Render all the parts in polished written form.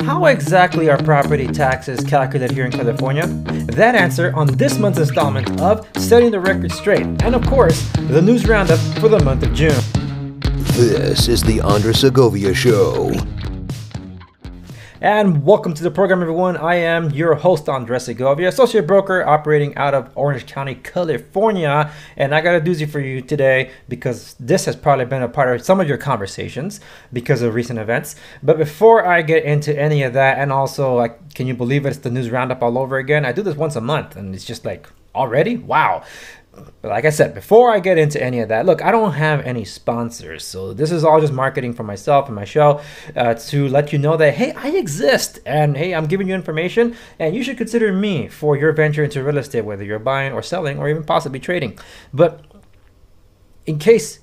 How exactly are property taxes calculated here in California? That answer on this month's installment of Setting the Record Straight, and of course, the news roundup for the month of June. This is the Segovia Show. And welcome to the program, everyone. I am your host, Segovia, associate broker operating out of Orange County, California. And I got a doozy for you today because this has probably been a part of some of your conversations because of recent events. But before I get into any of that, and also, like, can you believe it's the news roundup all over again? I do this once a month, and it's just like, already? Wow. But like I said, before I get into any of that, look, I don't have any sponsors. So this is all just marketing for myself and my show to let you know that, hey, I exist. And hey, I'm giving you information and you should consider me for your venture into real estate, whether you're buying or selling or even possibly trading. But in case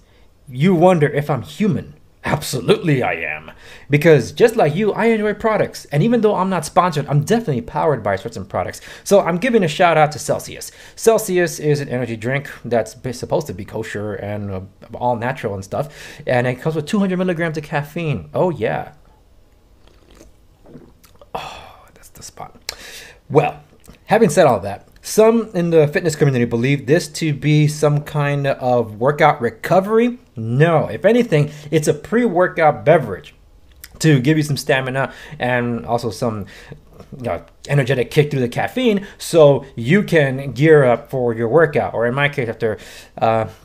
you wonder if I'm human, absolutely I am. Because just like you, I enjoy products. And even though I'm not sponsored, I'm definitely powered by certain products. So I'm giving a shout out to Celsius. Celsius is an energy drink that's supposed to be kosher and all natural and stuff. And it comes with 200 milligrams of caffeine. Oh, yeah. Oh, that's the spot. Well, having said all that, some in the fitness community believe this to be some kind of workout recovery. No, if anything, it's a pre-workout beverage to give you some stamina and also some energetic kick through the caffeine so you can gear up for your workout, or in my case, after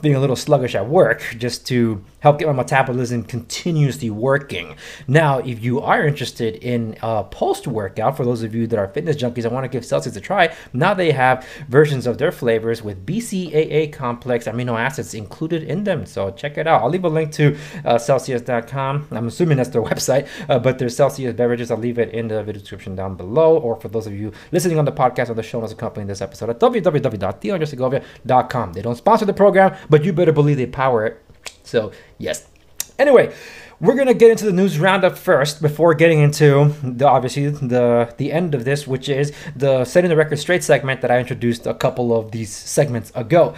being a little sluggish at work, just to help get my metabolism continuously working. Now, if you are interested in post-workout, for those of you that are fitness junkies, I want to give Celsius a try. Now they have versions of their flavors with BCAA complex amino acids included in them, so check it out. I'll leave a link to Celsius.com. I'm assuming that's their website, but there's Celsius beverages. I'll leave it in the video description down below, or for those of you listening on the podcast or the show notes accompanying this episode at www.theandresegovia.com. They don't sponsor the program, but you better believe they power it. So, yes. Anyway, we're going to get into the news roundup first before getting into, the end of this, which is the Setting the Record Straight segment that I introduced a couple of these segments ago,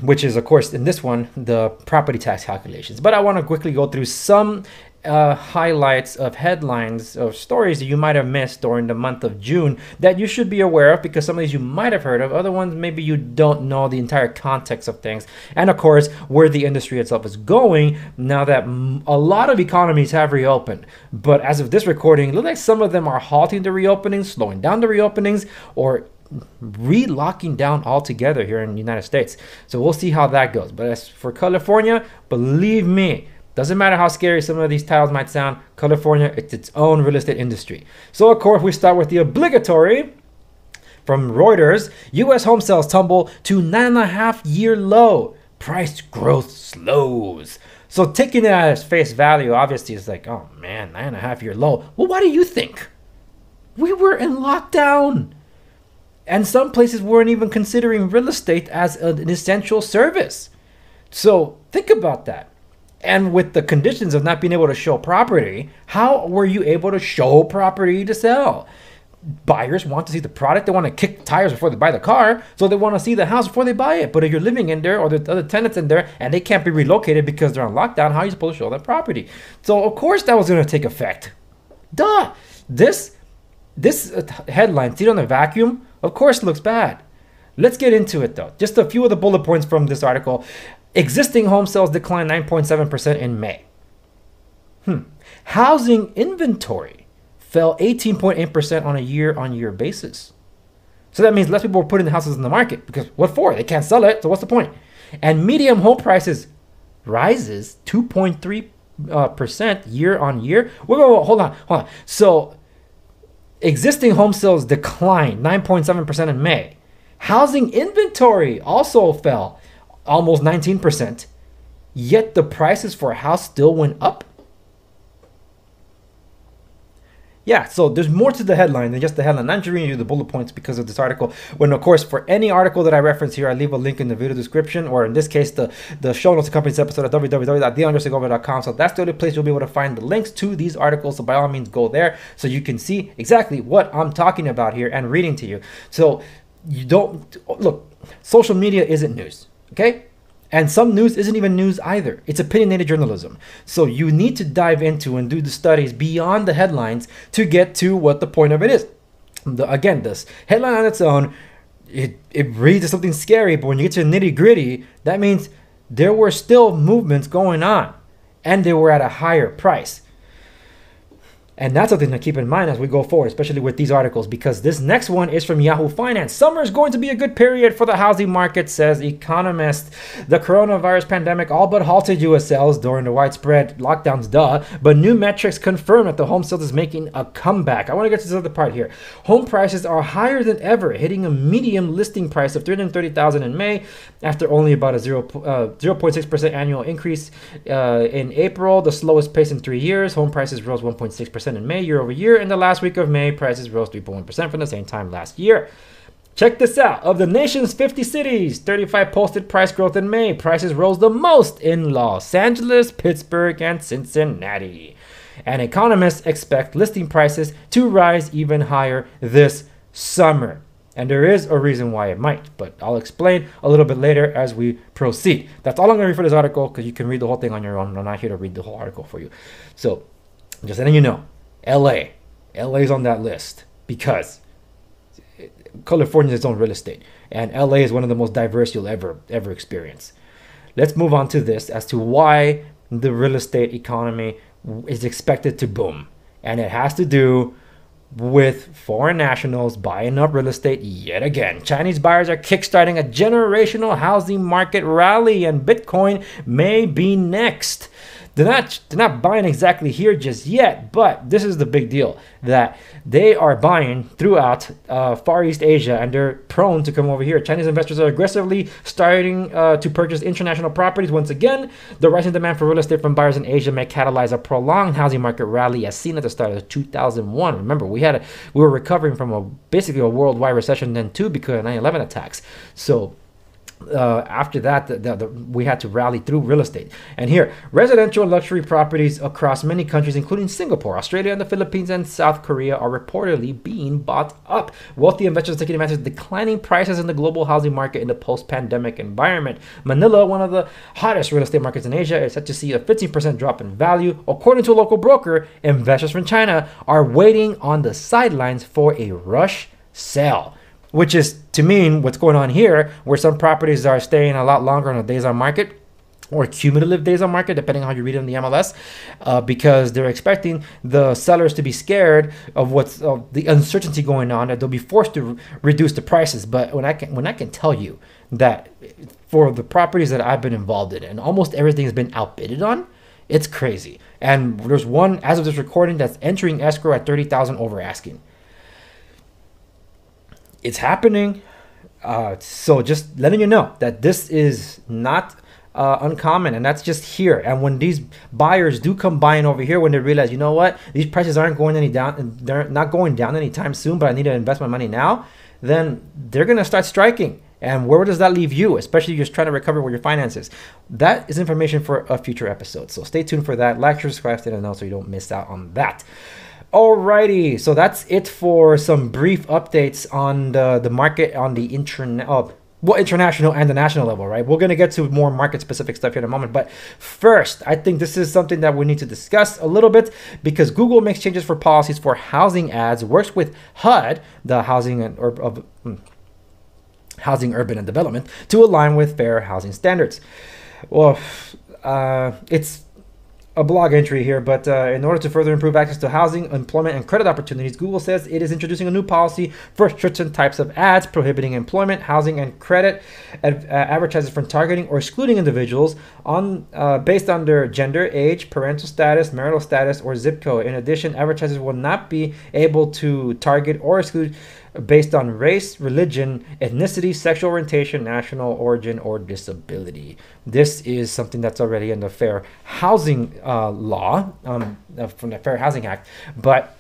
which is, of course, in this one, the property tax calculations. But I want to quickly go through some highlights of headlines of stories that you might have missed during the month of June that you should be aware of, because some of these you might have heard of, other ones maybe you don't know the entire context of things, and of course where the industry itself is going now that a lot of economies have reopened. But as of this recording, it looks like some of them are halting the reopenings, slowing down the reopenings, or re-locking down altogether here in the United States. So we'll see how that goes. But as for California, believe me, doesn't matter how scary some of these titles might sound, California, it's its own real estate industry. So of course we start with the obligatory from Reuters. U.S. home sales tumble to 9.5-year low. Price growth slows. So taking it as face value, obviously it's like, oh man, 9.5-year low. Well, what do you think? We were in lockdown. And some places weren't even considering real estate as an essential service. So think about that. And with the conditions of not being able to show property, how were you able to show property to sell? Buyers want to see the product. They want to kick tires before they buy the car. So they want to see the house before they buy it. But if you're living in there or the other tenants in there and they can't be relocated because they're on lockdown, how are you supposed to show that property? So of course that was going to take effect. Duh. This headline, see it on the vacuum, of course looks bad. Let's get into it though. Just a few of the bullet points from this article. Existing home sales declined 9.7% in May. Housing inventory fell 18.8% on a year-on-year basis. So that means less people are putting the houses in the market, because what for? They can't sell it, so what's the point? And median home prices rises 2.3% year-on-year. Whoa, hold on. So existing home sales declined 9.7% in May. Housing inventory also fell almost 19%, yet the prices for a house still went up. Yeah, so there's more to the headline than just the headline. I'm just reading you the bullet points because of this article. When, of course, for any article that I reference here, I leave a link in the video description, or in this case, the show notes accompanying this episode at www.theandresegovia.com. So that's the only place you'll be able to find the links to these articles. So by all means, go there so you can see exactly what I'm talking about here and reading to you. So you don't look. Social media isn't news. Okay? And some news isn't even news either. It's opinionated journalism. So you need to dive into and do the studies beyond the headlines to get to what the point of it is. Again, this headline on its own, it reads as something scary, but when you get to the nitty gritty, that means there were still movements going on and they were at a higher price. And that's something to keep in mind as we go forward, especially with these articles, because this next one is from Yahoo Finance. Summer is going to be a good period for the housing market, says economist. The coronavirus pandemic all but halted U.S. sales during the widespread lockdowns, but new metrics confirm that the home sales is making a comeback. I want to get to this other part here. Home prices are higher than ever, hitting a median listing price of $330,000 in May after only about a 0.6% annual increase in April, the slowest pace in 3 years. Home prices rose 1.6% in May year over year. In the last week of May, prices rose 3.1% from the same time last year. Check this out. Of the nation's 50 cities, 35 posted price growth in May. Prices rose the most in Los Angeles, Pittsburgh, and Cincinnati. And economists expect listing prices to rise even higher this summer. And there is a reason why it might, but I'll explain a little bit later as we proceed. That's all I'm going to read for this article, because you can read the whole thing on your own. I'm not here to read the whole article for you. So just letting you know, LA is on that list because California is its own real estate, and LA is one of the most diverse you'll ever experience. Let's move on to this as to why the real estate economy is expected to boom, and it has to do with foreign nationals buying up real estate yet again. Chinese buyers are kickstarting a generational housing market rally, and Bitcoin may be next. They're not buying exactly here just yet, but this is the big deal, that they are buying throughout Far East Asia, and they're prone to come over here. Chinese investors are aggressively starting to purchase international properties. Once again, the rising demand for real estate from buyers in Asia may catalyze a prolonged housing market rally as seen at the start of 2001. Remember, we were recovering from basically a worldwide recession then too because of 9/11 attacks. So after that, we had to rally through real estate. And here, residential luxury properties across many countries, including Singapore, Australia, and the Philippines and South Korea, are reportedly being bought up. Wealthy investors taking advantage of declining prices in the global housing market in the post-pandemic environment. Manila, one of the hottest real estate markets in Asia, is set to see a 15% drop in value. According to a local broker, investors from China are waiting on the sidelines for a rush sale, which is to mean what's going on here, where some properties are staying a lot longer on the days on market or cumulative days on market, depending on how you read it in the MLS, because they're expecting the sellers to be scared of the uncertainty going on, that they'll be forced to reduce the prices. But when I can tell you that for the properties that I've been involved in, and almost everything has been outbidded on, it's crazy. And there's one as of this recording that's entering escrow at $30,000 over asking. It's happening. So just letting you know that this is not uncommon, and that's just here. And when these buyers do come buying over here, when they realize, you know what, these prices aren't going down, they're not going down anytime soon, but I need to invest my money now, then they're going to start striking. And where does that leave you, especially if you're trying to recover with your finances? That is information for a future episode. So stay tuned for that. Like, subscribe, stay tuned so you don't miss out on that. Alrighty, so that's it for some brief updates on the market on the international and the national level, right? We're going to get to more market-specific stuff here in a moment. But first, I think this is something that we need to discuss a little bit, because Google makes changes for policies for housing ads, works with HUD, the Housing Urban and Development, to align with fair housing standards. Well, it's a blog entry here, but in order to further improve access to housing, employment, and credit opportunities, Google says it is introducing a new policy for certain types of ads, prohibiting employment, housing, and credit advertisers from targeting or excluding individuals based on their gender, age, parental status, marital status, or zip code. In addition, advertisers will not be able to target or exclude based on race, religion, ethnicity, sexual orientation, national origin, or disability. This is something that's already in the Fair Housing law from the Fair Housing Act, but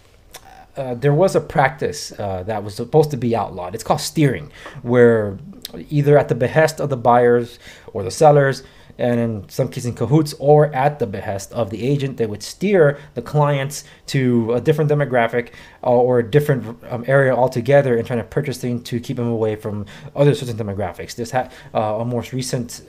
there was a practice that was supposed to be outlawed. It's called steering, where either at the behest of the buyers or the sellers, and in some cases in cahoots or at the behest of the agent. They would steer the clients to a different demographic or a different area altogether and trying to purchase things to keep them away from other certain demographics. This had a most recent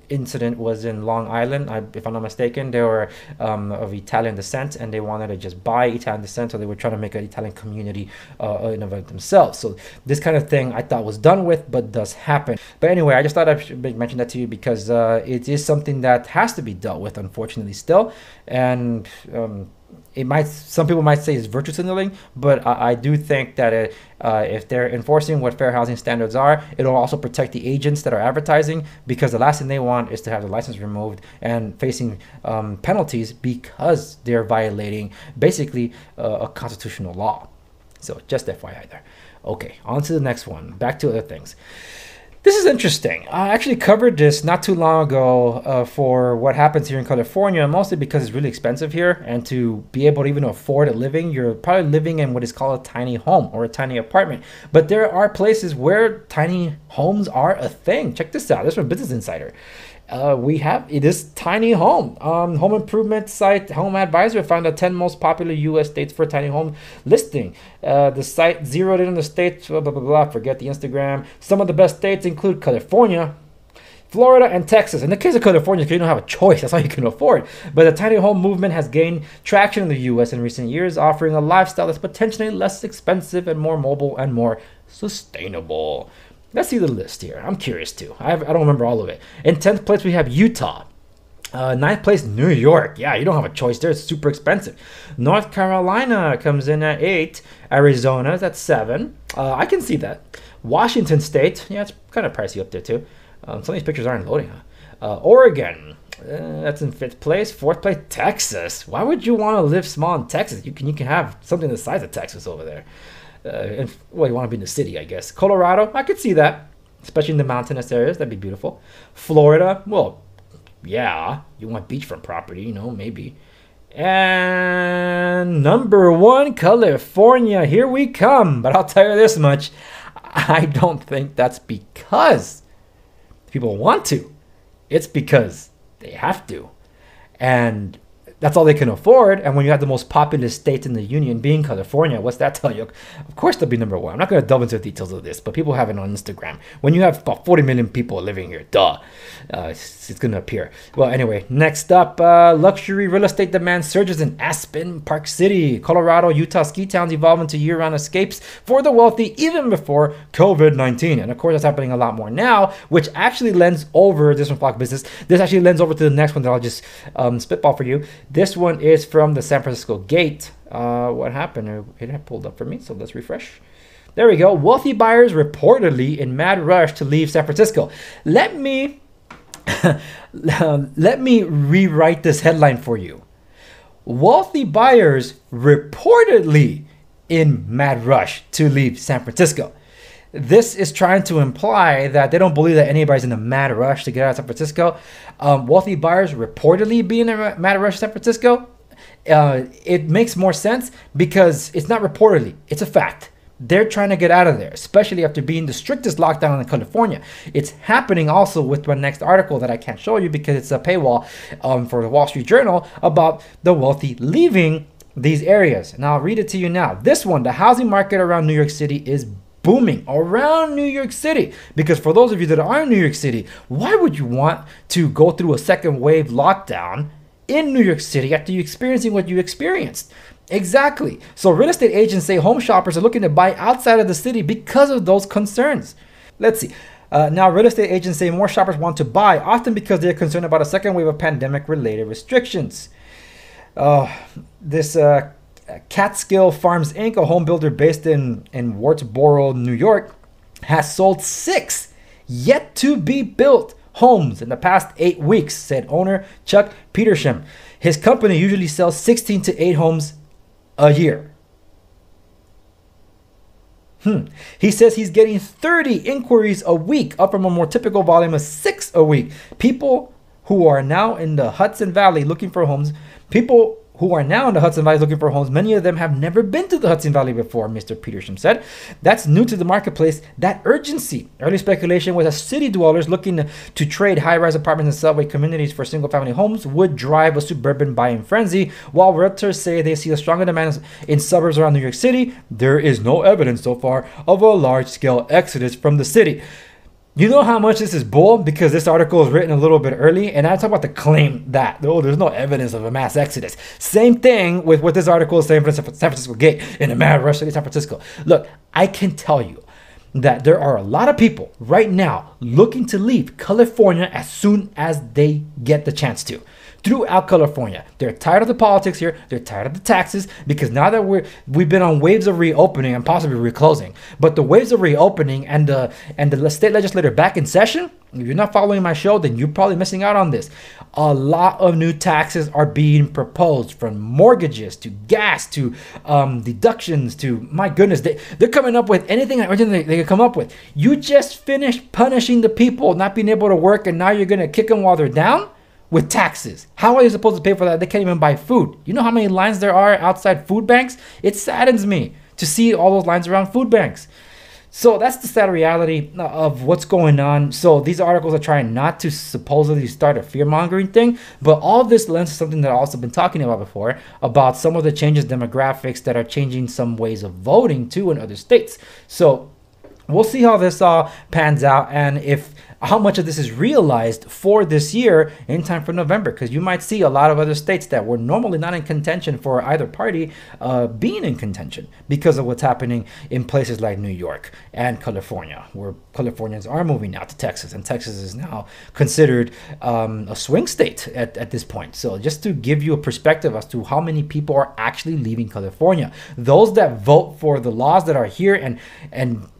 incident was in Long Island, if I'm not mistaken. They were of Italian descent, and they wanted to just buy Italian descent, so they were trying to make an Italian community in of themselves. So this kind of thing I thought was done with, but does happen. But anyway, I just thought I should mention that to you because it is something that has to be dealt with, unfortunately, still. And it might, some people might say it's virtue signaling, but I do think that if they're enforcing what fair housing standards are, it'll also protect the agents that are advertising, because the last thing they want is to have the license removed and facing penalties because they're violating basically a constitutional law. So just FYI there. Okay, on to the next one. Back to other things. This is interesting. I actually covered this not too long ago for what happens here in California, mostly because it's really expensive here, and to be able to even afford a living, you're probably living in what is called a tiny home or a tiny apartment. But there are places where tiny homes are a thing. Check this out. This is from Business Insider. We have this tiny home. Home improvement site Home Advisor found the 10 most popular U.S. states for tiny home listing. The site zeroed in on the states, blah, blah, blah, blah. Forget the Instagram. Some of the best states include California, Florida, and Texas. In the case of California, you don't have a choice. That's all you can afford. But the tiny home movement has gained traction in the U.S. in recent years, offering a lifestyle that's potentially less expensive and more mobile and more sustainable. Let's see the list here. I'm curious too. I don't remember all of it. In 10th place, we have Utah. 9th place, New York. Yeah, you don't have a choice there. It's super expensive. North Carolina comes in at 8. Arizona is at 7. I can see that. Washington State. Yeah, it's kind of pricey up there too. Some of these pictures aren't loading. Oregon. That's in 5th place. 4th place, Texas. Why would you want to live small in Texas? You can have something the size of Texas over there. And well, you want to be in the city, I guess. Colorado, I could see that, especially in the mountainous areas. That'd be beautiful. Florida, well, yeah, you want beachfront property, you know, maybe. And number 1, California. Here we come. But I'll tell you this much: I don't think that's because people want to. It's because they have to, and that's all they can afford. And when you have the most populous state in the union being California, what's that tell you? Of course they'll be number 1. I'm not going to delve into the details of this, but people have it on Instagram. When you have about 40 million people living here, it's going to appear. Well, anyway, next up, luxury real estate demand surges in Aspen, Park City, Colorado, Utah ski towns evolve into year-round escapes for the wealthy even before COVID-19. And of course, that's happening a lot more now, which actually lends over, this one, Flock Business, this actually lends over to the next one that I'll just spitball for you. This one is from the San Francisco Gate. What happened? It had pulled up for me, so let's refresh. There we go. Wealthy buyers reportedly in mad rush to leave San Francisco. Let me rewrite this headline for you. Wealthy buyers reportedly in mad rush to leave San Francisco. This is trying to imply that they don't believe that anybody's in a mad rush to get out of San Francisco. Wealthy buyers reportedly being in a mad rush to San Francisco. It makes more sense because it's not reportedly, it's a fact. They're trying to get out of there, especially after being the strictest lockdown in California. It's happening also with my next article that I can't show you because it's a paywall for the Wall Street Journal about the wealthy leaving these areas. And I'll read it to you now. This one, the housing market around New York City is booming around New York City, because for those of you that are in New York City, why would you want to go through a second wave lockdown in New York City after you experiencing what you experienced? Exactly. So real estate agents say home shoppers are looking to buy outside of the city because of those concerns. Let's see. Now, real estate agents say more shoppers want to buy, often because they're concerned about a second wave of pandemic-related restrictions. This Catskill Farms Inc., a home builder based in Wardsboro, New York, has sold 6 yet-to-be-built homes in the past 8 weeks, said owner Chuck Petersham. His company usually sells 16 to 8 homes a year. He says he's getting 30 inquiries a week, up from a more typical volume of 6 a week. People who are now in the Hudson Valley looking for homes, people who are now in the Hudson Valley looking for homes, many of them have never been to the Hudson Valley before, Mr. Peterson said. That's new to the marketplace, that urgency. Early speculation was that city dwellers looking to trade high-rise apartments and subway communities for single-family homes would drive a suburban buying frenzy. While realtors say they see a stronger demand in suburbs around New York City, there is no evidence so far of a large-scale exodus from the city. You know how much this is bull? Because this article is written a little bit early, and I talk about the claim that, oh, there's no evidence of a mass exodus. Same thing with what this article is saying for the San Francisco Gate in a mad rush to San Francisco. Look, I can tell you that there are a lot of people right now looking to leave California as soon as they get the chance to. Throughout California, they're tired of the politics here. They're tired of the taxes, because now that we've been on waves of reopening and possibly reclosing, but the waves of reopening and the state legislature back in session. If you're not following my show, then you're probably missing out on this. A lot of new taxes are being proposed, from mortgages to gas to deductions to, my goodness, they're coming up with anything and everything they can come up with. You just finished punishing the people not being able to work, and now you're going to kick them while they're down with taxes. How are you supposed to pay for that? They can't even buy food. You know how many lines there are outside food banks? It saddens me to see all those lines around food banks. So that's the sad reality of what's going on. So these articles are trying not to supposedly start a fear-mongering thing, but all of this lends to something that I've also been talking about before, about some of the changes demographics that are changing some ways of voting too in other states. So we'll see how this all pans out, and how much of this is realized for this year in time for November, because you might see a lot of other states that were normally not in contention for either party being in contention because of what's happening in places like New York and California, where Californians are moving out to Texas, and Texas is now considered a swing state at this point. So just to give you a perspective as to how many people are actually leaving California, those that vote for the laws that are here and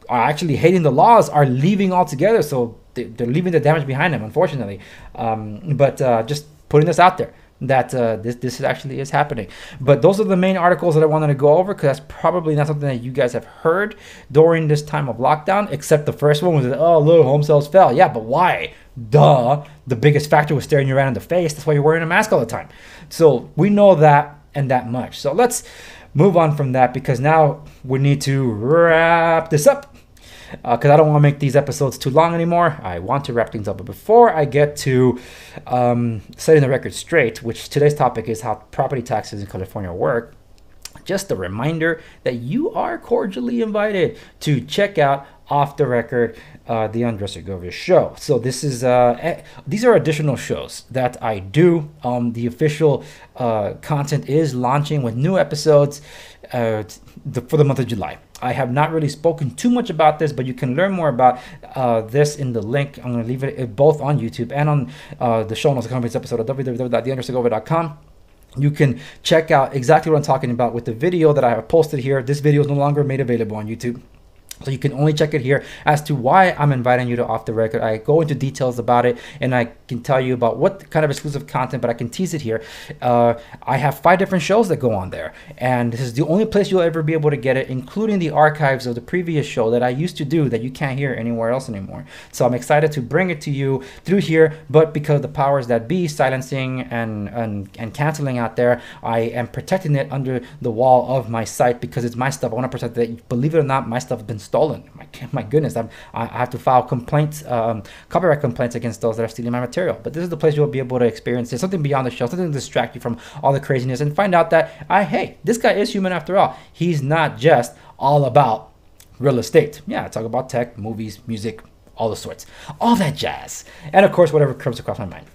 are actually hating the laws are leaving altogether. So they're leaving the damage behind them, unfortunately. But just putting this out there, that this actually is happening. But those are the main articles that I wanted to go over, because that's probably not something that you guys have heard during this time of lockdown, except the first one was, oh, little home sales fell. Yeah, but why? Duh. The biggest factor was staring you right in the face. That's why you're wearing a mask all the time. So we know that, and that much. So let's move on from that, because now we need to wrap this up. Because I don't want to make these episodes too long anymore. I want to wrap things up. But before I get to setting the record straight, which today's topic is how property taxes in California work, just a reminder that you are cordially invited to check out Off the Record, the Andre Segovia show. So this is these are additional shows that I do. The official content is launching with new episodes for the month of July. I have not really spoken too much about this, but you can learn more about this in the link. I'm going to leave it both on YouTube and on the show notes accompanying this episode at www.theandresegovia.com. You can check out exactly what I'm talking about with the video that I have posted here. This video is no longer made available on YouTube, so you can only check it here. As to why I'm inviting you to Off the Record, I go into details about it, and I can tell you about what kind of exclusive content, but I can tease it here. I have 5 different shows that go on there, and this is the only place you'll ever be able to get it, including the archives of the previous show that I used to do that you can't hear anywhere else anymore. So I'm excited to bring it to you through here, but because of the powers that be silencing and canceling out there, I am protecting it under the wall of my site, because it's my stuff. I want to protect it. Believe it or not, my stuff has been stolen. My goodness, I have to file complaints, copyright complaints against those that are stealing my material. But this is the place you'll be able to experience something beyond the show, something to distract you from all the craziness, and find out that hey, this guy is human after all. He's not just all about real estate. Yeah, I talk about tech, movies, music, all the sorts, all that jazz, and of course whatever comes across my mind.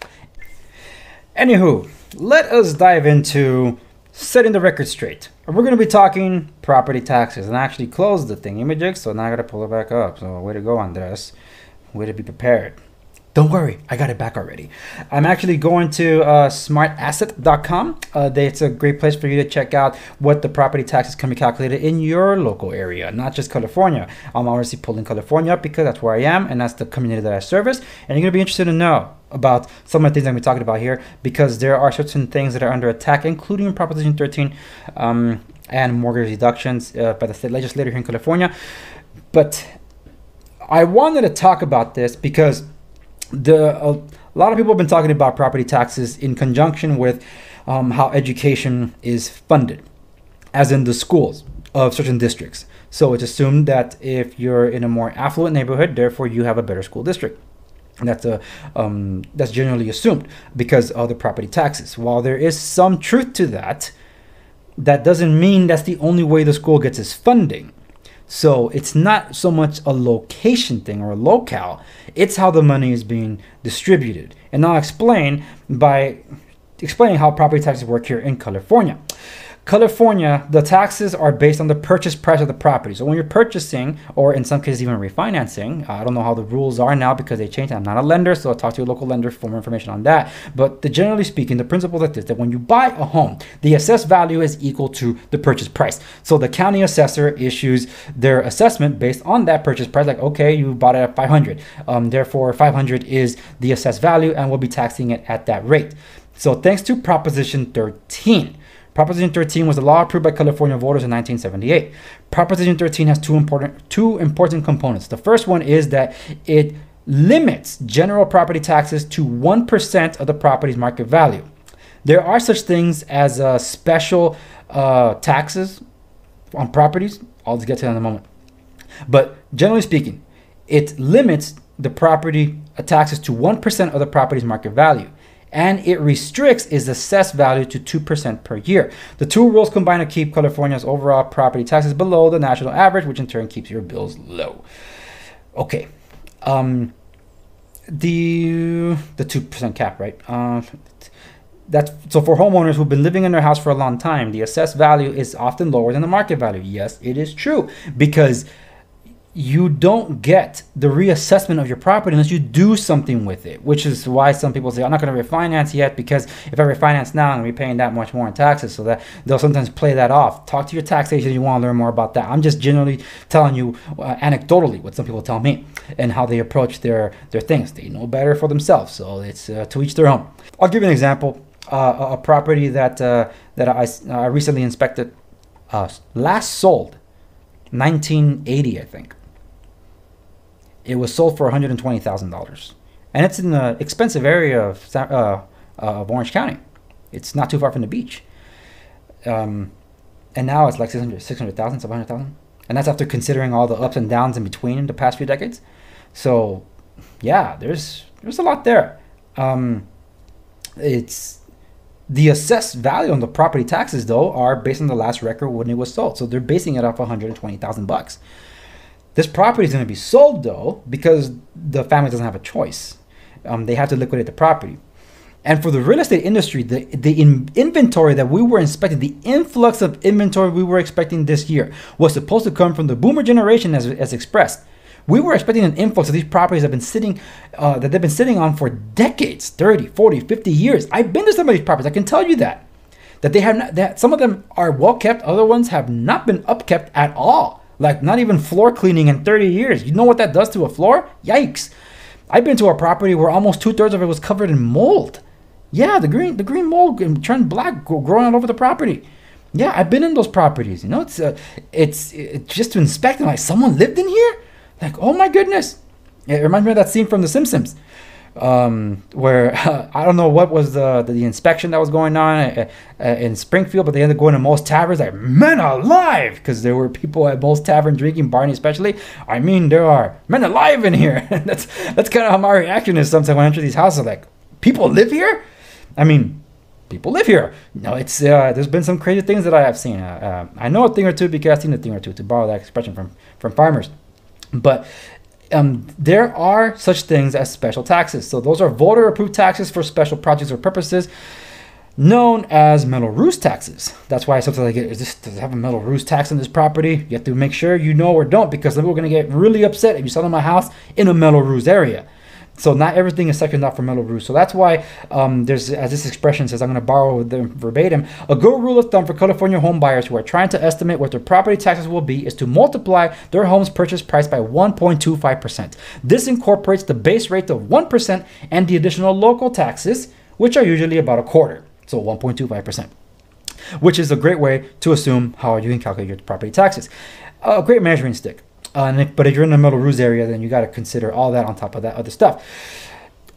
Anywho, let us dive into setting the record straight. We're going to be talking property taxes, and I actually closed the thingamajig, so now I got to pull it back up. So way to go, Andres. Way to be prepared. Don't worry, I got it back already. I'm actually going to smartasset.com. It's a great place for you to check out what the property taxes can be calculated in your local area, not just California. I'm obviously pulling California up because that's where I am, and that's the community that I service. And you're going to be interested to know about some of the things I'm going to be talking about here, because there are certain things that are under attack, including Proposition 13 and mortgage deductions by the state legislature here in California. But I wanted to talk about this because a lot of people have been talking about property taxes in conjunction with how education is funded, as in the schools of certain districts. So it's assumed that if you're in a more affluent neighborhood, therefore you have a better school district. And that's generally assumed because of the property taxes. While there is some truth to that, that doesn't mean that's the only way the school gets its funding. So it's not so much a location thing or a locale, it's how the money is being distributed. And I'll explain by explaining how property taxes work here in California. California, the taxes are based on the purchase price of the property. So when you're purchasing, or in some cases even refinancing, I don't know how the rules are now because they changed. I'm not a lender, so I'll talk to your local lender for more information on that. But generally speaking, the principle is this, that when you buy a home, the assessed value is equal to the purchase price. So the county assessor issues their assessment based on that purchase price. Like, okay, you bought it at 500. Therefore, 500 is the assessed value, and we'll be taxing it at that rate. So thanks to Proposition 13. Proposition 13 was the law approved by California voters in 1978. Proposition 13 has two important components. The first one is that it limits general property taxes to 1% of the property's market value. There are such things as special taxes on properties. I'll get to that in a moment. But generally speaking, it limits the property taxes to 1% of the property's market value. And it restricts its assessed value to 2% per year. The two rules combine to keep California's overall property taxes below the national average, which in turn keeps your bills low. Okay, the 2% cap, right? So for homeowners who've been living in their house for a long time, the assessed value is often lower than the market value. Yes, it is true, because you don't get the reassessment of your property unless you do something with it, which is why some people say, I'm not going to refinance yet, because if I refinance now, I'm going to be paying that much more in taxes. So that they'll sometimes play that off. Talk to your tax agent if you want to learn more about that. I'm just generally telling you anecdotally what some people tell me and how they approach their things. They know better for themselves, so it's to each their own. I'll give you an example. A property that I recently inspected, last sold 1980, I think. It was sold for $120,000, and it's in the expensive area of Orange County. It's not too far from the beach, and now it's like 600,000, 700,000, and that's after considering all the ups and downs in between the past few decades. So, yeah, there's a lot there. It's the assessed value on the property taxes, though, are based on the last record when it was sold, so they're basing it off $120,000. This property is going to be sold, though, because the family doesn't have a choice. They have to liquidate the property. And for the real estate industry, the inventory that we were inspecting, the influx of inventory we were expecting this year was supposed to come from the boomer generation as expressed. We were expecting an influx of these properties that they've been sitting on for decades, 30, 40, 50 years. I've been to some of these properties. I can tell you that they have not, that some of them are well kept. Other ones have not been upkept at all. Like not even floor cleaning in 30 years. You know what that does to a floor? Yikes. I've been to a property where almost 2/3 of it was covered in mold. Yeah, the green mold turned black, growing all over the property. Yeah, I've been in those properties. You know, it's just to inspect them. Like, someone lived in here? Like, oh my goodness. It reminds me of that scene from The Simpsons. Where I don't know what was the inspection that was going on in Springfield, but they ended up going to Moe's Tavern. Like, men alive, because there were people at Moe's Tavern drinking, Barney especially. I mean, there are men alive in here. that's kind of how my reaction is sometimes when I enter these houses. Like, people live here? I mean, people live here. No, it's there's been some crazy things that I have seen. I know a thing or two because I've seen a thing or two, to borrow that expression from farmers. But there are such things as special taxes. So those are voter-approved taxes for special projects or purposes, known as Mello-Roos taxes. That's why sometimes I get, does it have a Mello-Roos tax on this property? You have to make sure you know or don't, because then we're going to get really upset if you sell my house in a Mello-Roos area. So not everything is sectioned out for Mello-Roos. So that's why there's, as this expression says, I'm going to borrow them verbatim, a good rule of thumb for California home buyers who are trying to estimate what their property taxes will be is to multiply their home's purchase price by 1.25%. This incorporates the base rate of 1% and the additional local taxes, which are usually about a quarter. So 1.25%, which is a great way to assume how you can calculate your property taxes. A great measuring stick. But if you're in the Mello-Roos area, then you got to consider all that on top of that other stuff.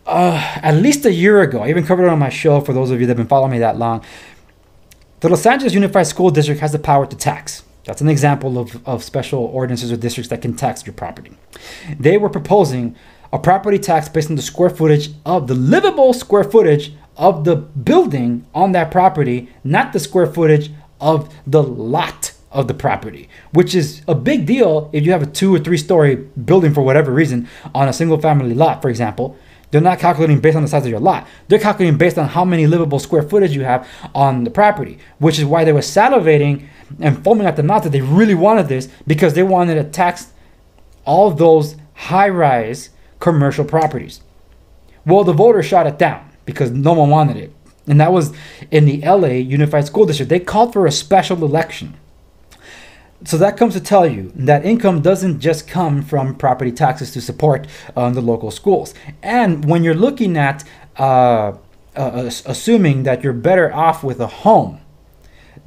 at least a year ago, I even covered it on my show for those of you that have been following me that long. The Los Angeles Unified School District has the power to tax. That's an example of special ordinances or districts that can tax your property. They were proposing a property tax based on the square footage of the livable square footage of the building on that property, not the square footage of the lot of the property, which is a big deal if you have a 2 or 3 story building for whatever reason on a single family lot, for example. They're not calculating based on the size of your lot. They're calculating based on how many livable square footage you have on the property, which is why they were salivating and foaming at the mouth that they really wanted this, because they wanted to tax all those high-rise commercial properties. Well, the voters shot it down because no one wanted it. And that was in the LA Unified School District. They called for a special election. So that comes to tell you that income doesn't just come from property taxes to support the local schools. And when you're looking at assuming that you're better off with a home,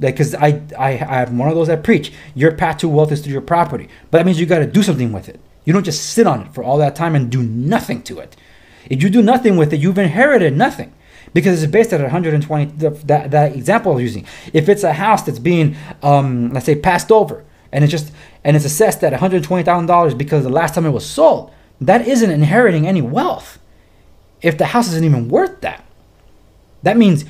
because I'm one of those that preach, your path to wealth is through your property. But that means you got to do something with it. You don't just sit on it for all that time and do nothing to it. If you do nothing with it, you've inherited nothing. Because it's based at 120, that example I was using. If it's a house that's being, let's say, passed over, and it's assessed at $120,000 because the last time it was sold, that isn't inheriting any wealth. If the house isn't even worth that, that means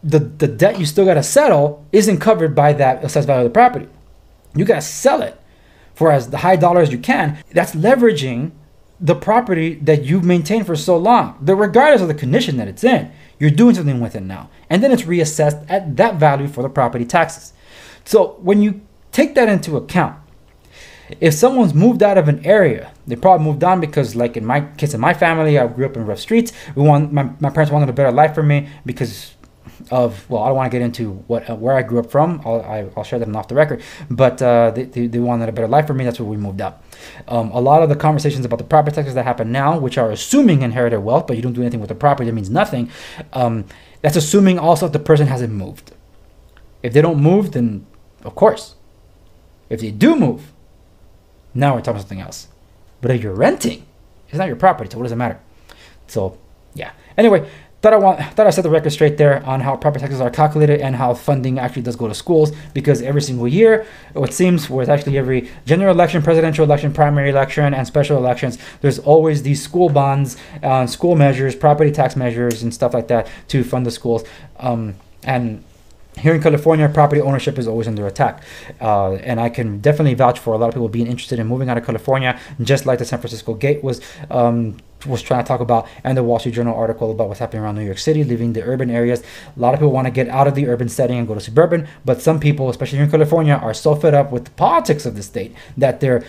the debt you still got to settle isn't covered by that assessed value of the property. You got to sell it for as the high dollar as you can. That's leveraging the property that you've maintained for so long, that regardless of the condition that it's in, you're doing something with it now. And then it's reassessed at that value for the property taxes. So when you take that into account, if someone's moved out of an area, they probably moved on because, like in my case, in my family, I grew up in rough streets. My parents wanted a better life for me because of, well, I don't want to get into where I grew up from. I'll share that off the record. But they wanted a better life for me. That's where we moved up. A lot of the conversations about the property taxes that happen now, which are assuming inherited wealth, but you don't do anything with the property, that means nothing. That's assuming also that the person hasn't moved. If they don't move, then of course. If they do move, now we're talking about something else. But if you're renting, it's not your property, so what does it matter? So, yeah. Anyway, thought I set the record straight there on how property taxes are calculated and how funding actually does go to schools, because every single year, it seems, where it's actually every general election, presidential election, primary election, and special elections, there's always these school bonds, school measures, property tax measures, and stuff like that to fund the schools. And here in California, property ownership is always under attack. And I can definitely vouch for a lot of people being interested in moving out of California, just like the San Francisco Gate was trying to talk about, and the Wall Street Journal article about what's happening around New York City, leaving the urban areas. A lot of people want to get out of the urban setting and go to suburban, but some people, especially here in California, are so fed up with the politics of the state that they're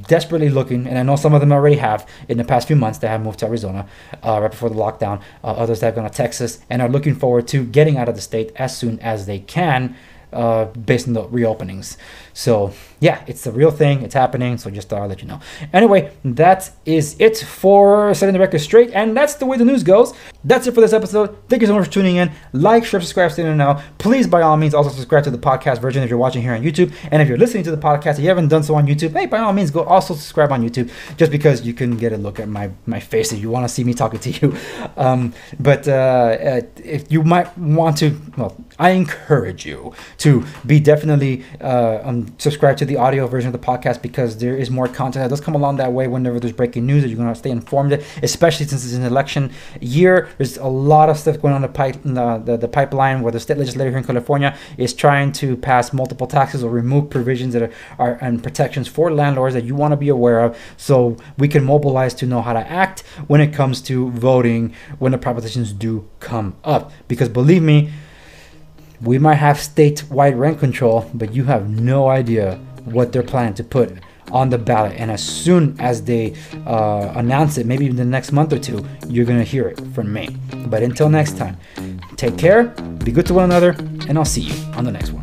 desperately looking, and I know some of them already have in the past few months. They have moved to Arizona right before the lockdown. Others that have gone to Texas and are looking forward to getting out of the state as soon as they can, based on the reopenings. So yeah, it's the real thing. It's happening. So just thought I'd let you know. Anyway, that is it for setting the record straight, and that's the way the news goes. That's it for this episode. Thank you so much for tuning in. Like, share, subscribe, stay in now. Please, by all means, also subscribe to the podcast version if you're watching here on YouTube. And if you're listening to the podcast and you haven't done so on YouTube, hey, by all means, go also subscribe on YouTube, just because you can get a look at my face if you want to see me talking to you. But if you might want to, well, I encourage you to be definitely subscribe to the audio version of the podcast, because there is more content that does come along that way whenever there's breaking news that you're going to stay informed, especially since it's an election year. There's a lot of stuff going on the pipeline, where the state legislature here in California is trying to pass multiple taxes or remove provisions that are and protections for landlords that you want to be aware of, so we can mobilize to know how to act when it comes to voting when the propositions do come up. Because believe me, we might have statewide rent control, but you have no idea what they're planning to put on the ballot. And as soon as they announce it, maybe even the next month or two, you're going to hear it from me. But until next time, take care, be good to one another, and I'll see you on the next one.